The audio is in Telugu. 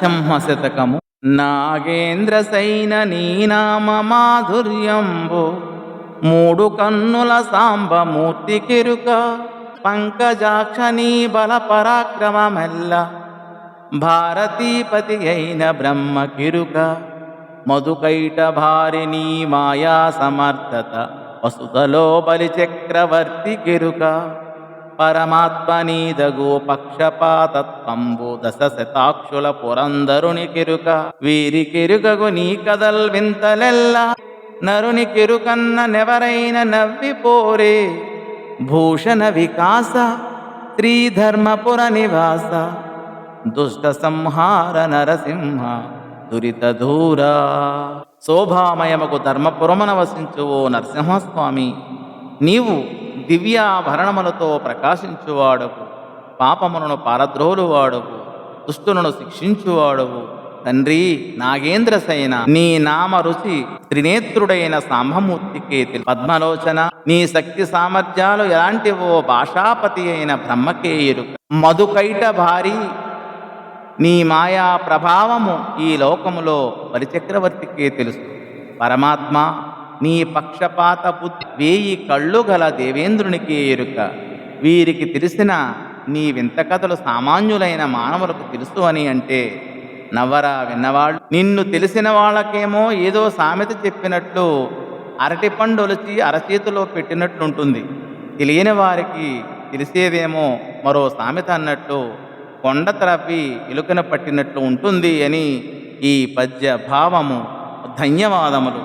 సింహశతకము. నాగేంద్ర సైన నీ నామ మాధుర్యంబు మూడు కన్నుల సాంబమూర్తి కిరుక పంకజాక్ష నీ బల పరాక్రమమెల్ల భారతీపతి అయిన బ్రహ్మ కిరుక మధుకైట భారి నీ మాయా సమర్థత వసుతలో బలి చక్రవర్తి కిరుక పరమాత్మ నీదగు పక్షపాతత్వంబు దశ శతాక్షుల పురందరుని కిరుక వీరి కిరుకగు నీ కదల్ వింతలెల్ల నరుని కిరుకన్న నెవరైన నవ్విపోరే భూషణ వికాస శ్రీధర్మపుర నివాస దుష్ట సంహార నరసింహ దురిత దూరా. శోభామయమకు ధర్మపురమున వసించు ఓ నరసింహస్వామి, నీవు దివ్యాభరణములతో ప్రకాశించువాడవు, పాపములను పారద్రోలువాడవు, దుష్టులను శిక్షించువాడవు. తండ్రి నాగేంద్ర సైన నీ నామ రుచి త్రినేత్రుడైన సాంబమూర్తికే పద్మలోచన నీ శక్తి సామర్థ్యాలు ఎలాంటివో భాషాపతి అయిన బ్రహ్మకే ఎరుక. మధుకైట భారీ నీ మాయా ప్రభావము ఈ లోకములో బలిచక్రవర్తికే తెలుసు. పరమాత్మ నీ పక్షపాత బుద్ధి వేయి కళ్ళు గల దేవేంద్రునికి ఎరుక. వీరికి తెలిసిన నీ వింత కథలు సామాన్యులైన మానవులకు తెలుసు అని అంటే నవ్వరా విన్నవాళ్ళు. నిన్ను తెలిసిన వాళ్ళకేమో ఏదో సామెత చెప్పినట్లు అరటిపండు ఒలిచి అరచేతిలో పెట్టినట్లుంటుంది. తెలియని వారికి తెలిసేదేమో మరో సామెత అన్నట్టు కొండ త్రవ్వి ఎలుకన పట్టినట్లు ఉంటుంది అని ఈ పద్య భావము. ధన్యవాదములు.